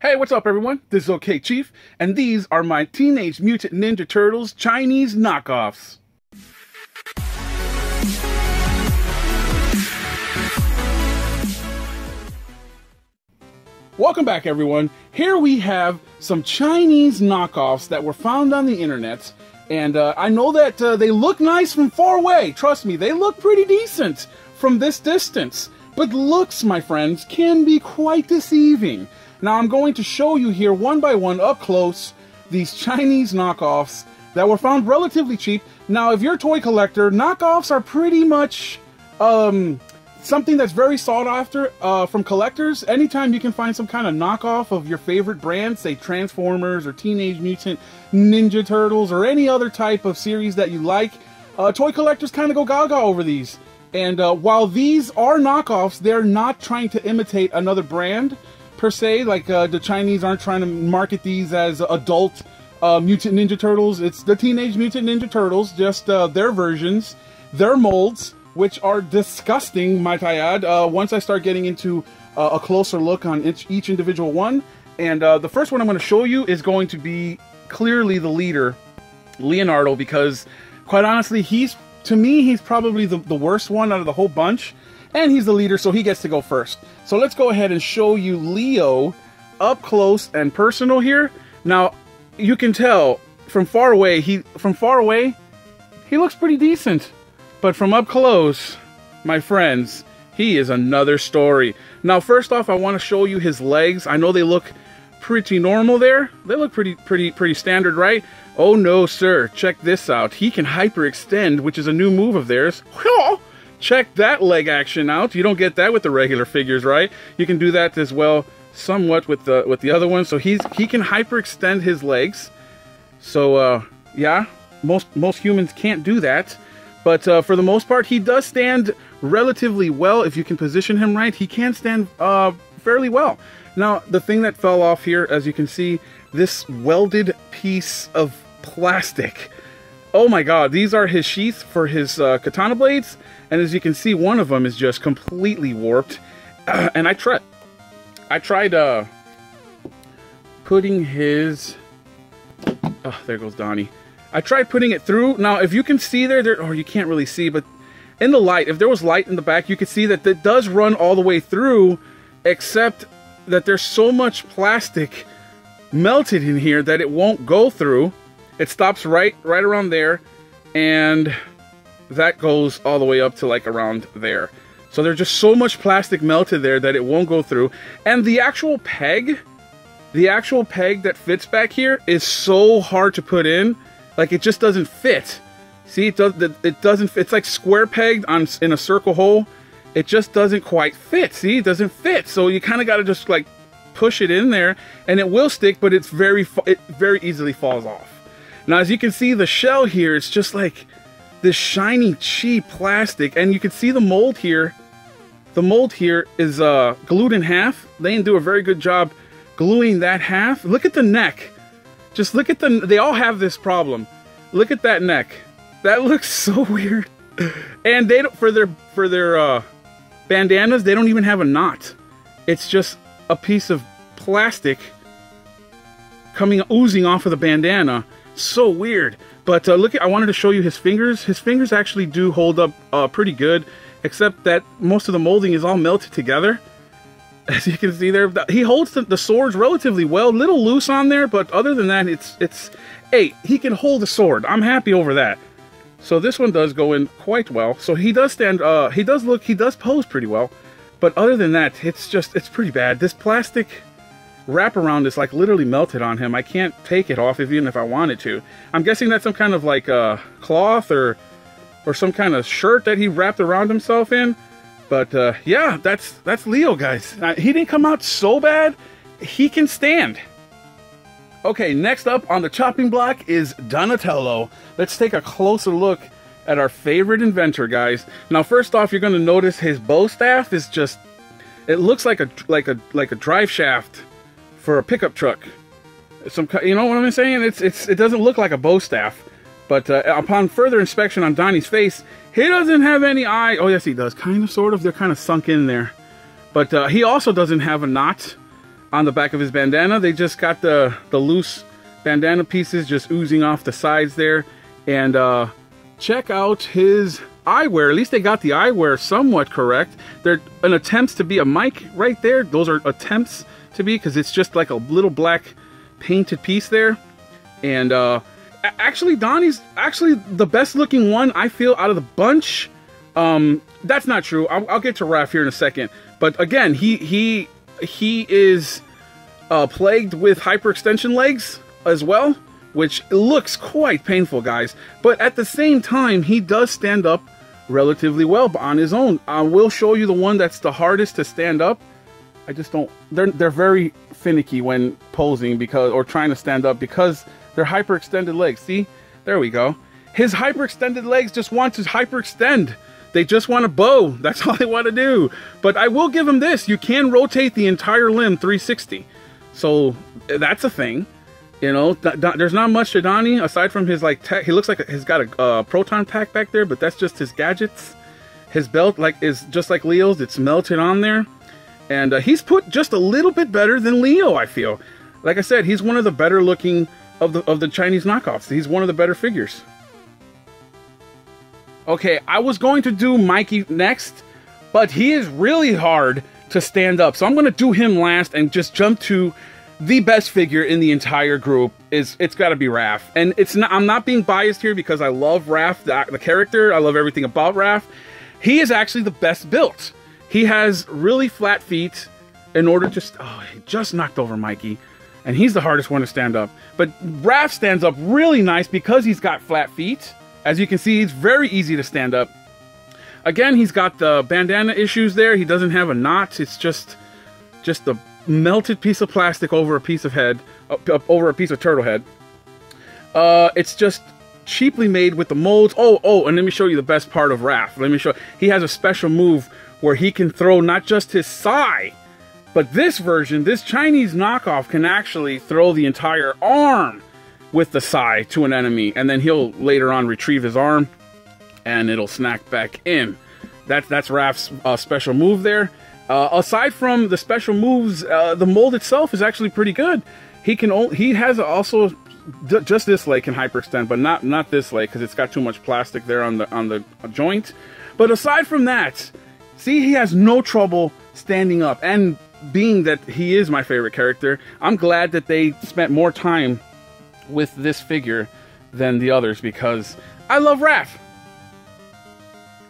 Hey, what's up everyone? This is Okchief, and these are my Teenage Mutant Ninja Turtles Chinese knockoffs. Welcome back everyone. Here we have some Chinese knockoffs that were found on the internet, and I know that they look nice from far away. Trust me, they look pretty decent from this distance. But looks, my friends, can be quite deceiving. Now I'm going to show you here one by one up close these Chinese knockoffs that were found relatively cheap. Now if you're a toy collector, knockoffs are pretty much something that's very sought after from collectors. Anytime you can find some kind of knockoff of your favorite brand, say Transformers or Teenage Mutant Ninja Turtles or any other type of series that you like, toy collectors kind of go gaga over these. And while these are knockoffs, they're not trying to imitate another brand per se. Like the Chinese aren't trying to market these as adult Mutant Ninja Turtles. It's the Teenage Mutant Ninja Turtles, just their versions, their molds, which are disgusting, might I add, once I start getting into a closer look on each individual one. And the first one I'm going to show you is going to be clearly the leader, Leonardo, because quite honestly, to me, he's probably the worst one out of the whole bunch. And he's the leader, so he gets to go first. So let's go ahead and show you Leo up close and personal here. Now, you can tell from far away, he looks pretty decent. But from up close, my friends, he is another story. Now, first off, I want to show you his legs. I know they look pretty normal there. They look pretty standard, right? Oh no, sir. Check this out. He can hyperextend, which is a new move of theirs. Check that leg action out. You don't get that with the regular figures, right? You can do that as well, somewhat with the other one. So he can hyperextend his legs. So yeah, most humans can't do that. But for the most part, he does stand relatively well. If you can position him right, he can stand fairly well. Now, the thing that fell off here, as you can see, this welded piece of plastic. Oh my god, these are his sheaths for his katana blades. And as you can see, one of them is just completely warped. And I tried putting his... Oh, there goes Donnie. I tried putting it through. Now, if you can see there, or you can't really see, but in the light, if there was light in the back, you could see that it does run all the way through, except that there's so much plastic melted in here that it won't go through. It stops right around there, and that goes all the way up to like around there. So there's just so much plastic melted there that it won't go through. And the actual peg that fits back here is so hard to put in. Like, it just doesn't fit. See, it doesn't fit. It's like square pegged in a circle hole. It just doesn't quite fit. See, it doesn't fit. So you kind of got to just like push it in there, and it will stick, but it very easily falls off. Now, as you can see, the shell here, it's just like this shiny, cheap plastic, and you can see the mold here. The mold here is glued in half. They didn't do a very good job gluing that half. Look at the neck. Just look at they all have this problem. Look at that neck. That looks so weird. And they don't, for their bandanas, they don't even have a knot. It's just a piece of plastic oozing off of the bandana. So weird. But look, I wanted to show you his fingers. His fingers actually do hold up pretty good, except that most of the molding is all melted together. As you can see there, he holds the swords relatively well. Little loose on there, but other than that, hey, he can hold a sword. I'm happy over that. So this one does go in quite well. So he does stand, he does pose pretty well. But other than that, it's pretty bad. This plastic wraparound is like literally melted on him. I can't take it off even if I wanted to. I'm guessing that's some kind of like cloth or some kind of shirt that he wrapped around himself in. But yeah, that's Leo, guys. He didn't come out so bad. He can stand. Okay, next up on the chopping block is Donatello. Let's take a closer look at our favorite inventor, guys. Now, first off, you're going to notice his bow staff is just, it looks like a drive shaft for a pickup truck. You know what I'm saying? It doesn't look like a bow staff. But upon further inspection on Donnie's face, he doesn't have any eye. Oh, yes, he does. Kind of, sort of. They're kind of sunk in there. But he also doesn't have a knot on the back of his bandana. They just got the loose bandana pieces just oozing off the sides there. And check out his eyewear. At least they got the eyewear somewhat correct. They're an attempts to be a mic right there. Those are attempts to be, because it's just like a little black painted piece there. And actually, Donnie's actually the best looking one, I feel, out of the bunch. That's not true. I'll get to Raph here in a second. But again, he is plagued with hyperextension legs as well, which looks quite painful, guys. But at the same time, he does stand up relatively well on his own. I will show you the one that's the hardest to stand up. I just don't... They're very finicky when posing or trying to stand up because they're hyperextended legs. See? There we go. His hyperextended legs just want to hyperextend. They just want to bow. That's all they want to do. But I will give him this. You can rotate the entire limb 360. So that's a thing. You know, there's not much to Donnie aside from his like tech. He looks like he's got a proton pack back there, but that's just his gadgets. His belt is just like Leo's. It's melted on there, and he's put just a little bit better than Leo. I feel, like I said, he's one of the better looking of the Chinese knockoffs. He's one of the better figures. Okay, I was going to do Mikey next, but he is really hard to stand up, so I'm going to do him last and just jump to the best figure in the entire group. It's got to be Raph. And I'm not being biased here because I love Raph, the character. I love everything about Raph. He is actually the best built. He has really flat feet in order to... Oh, he just knocked over Mikey. And he's the hardest one to stand up. But Raph stands up really nice because he's got flat feet. As you can see, he's very easy to stand up. Again, he's got the bandana issues there. He doesn't have a knot. It's just the melted piece of plastic over a piece of head, over a piece of turtle head. It's just cheaply made with the molds. Oh, and let me show you the best part of Raph. Let me show. He has a special move where he can throw not just his sai, but this version, this Chinese knockoff, can actually throw the entire arm with the sai to an enemy, and then he'll later on retrieve his arm, and it'll snack back in. That's Raph's special move there. Aside from the special moves, the mold itself is actually pretty good. He has also just this leg can hyperextend, but not this leg because it's got too much plastic there on the joint. But aside from that, see, he has no trouble standing up. And being that he is my favorite character, I'm glad that they spent more time with this figure than the others because I love Raph.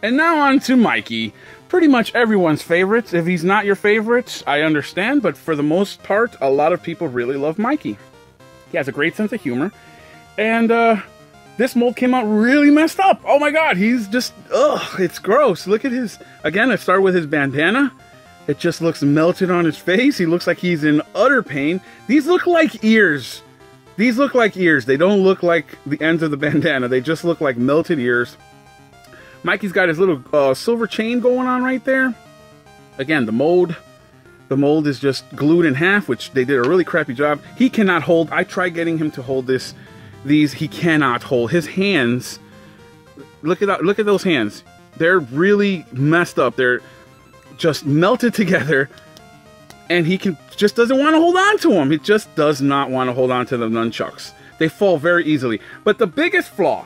And now on to Mikey. Pretty much everyone's favorite. If he's not your favorite, I understand, but for the most part, a lot of people really love Mikey. He has a great sense of humor, and this mold came out really messed up. Oh my god, he's just, ugh, it's gross. Look at his, again, it started with his bandana. It just looks melted on his face. He looks like he's in utter pain. These look like ears. These look like ears. They don't look like the ends of the bandana. They just look like melted ears. Mikey's got his little silver chain going on right there. Again, the mold is just glued in half, which they did a really crappy job. He cannot hold. I tried getting him to hold these. He cannot hold. His hands, look at those hands. They're really messed up. They're just melted together, and he just doesn't want to hold on to them. He just does not want to hold on to the nunchucks. They fall very easily. But the biggest flaw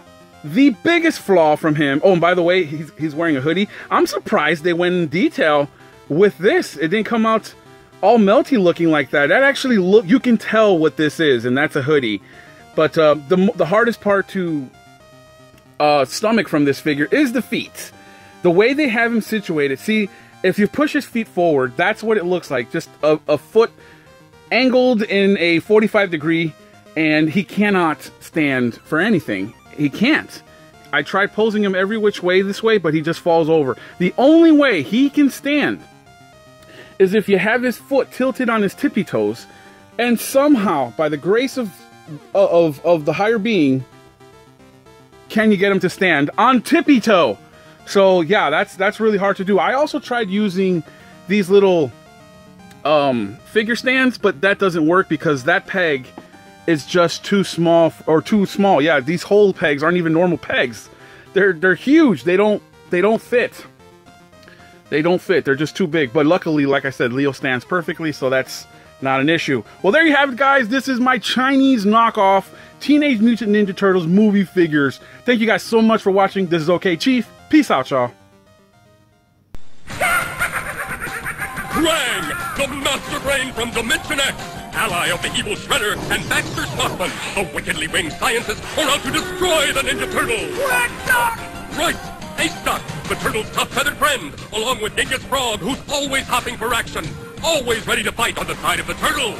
from him, oh, and by the way, he's wearing a hoodie. I'm surprised they went in detail with this. It didn't come out all melty looking like that. That actually you can tell what this is, and that's a hoodie. But the hardest part to stomach from this figure is the feet. The way they have him situated. See, if you push his feet forward, that's what it looks like. Just a foot angled in a 45 degree, and he cannot stand for anything. He can't. I tried posing him every which way this way, but he just falls over. The only way he can stand is if you have his foot tilted on his tippy toes, and somehow, by the grace of the higher being, can you get him to stand on tippy toe? So yeah, that's really hard to do. I also tried using these little figure stands, but that doesn't work because that peg is just too small, Yeah, these hole pegs aren't even normal pegs. They're huge. They don't fit. They don't fit. They're just too big. But luckily, like I said, Leo stands perfectly, so that's Not an issue. Well, there you have it, guys. This is my Chinese knockoff Teenage Mutant Ninja Turtles movie figures. Thank you guys so much for watching. This is Okchief. Peace out, y'all. Krang, the master brain from Dimension X, ally of the evil Shredder and Baxter Stockman, the wickedly winged scientists are out to destroy the Ninja Turtles. Right, Ace-Duck, the Turtles' tough-feathered friend, along with Dingus Frog, who's always hopping for action, always ready to fight on the side of the Turtles.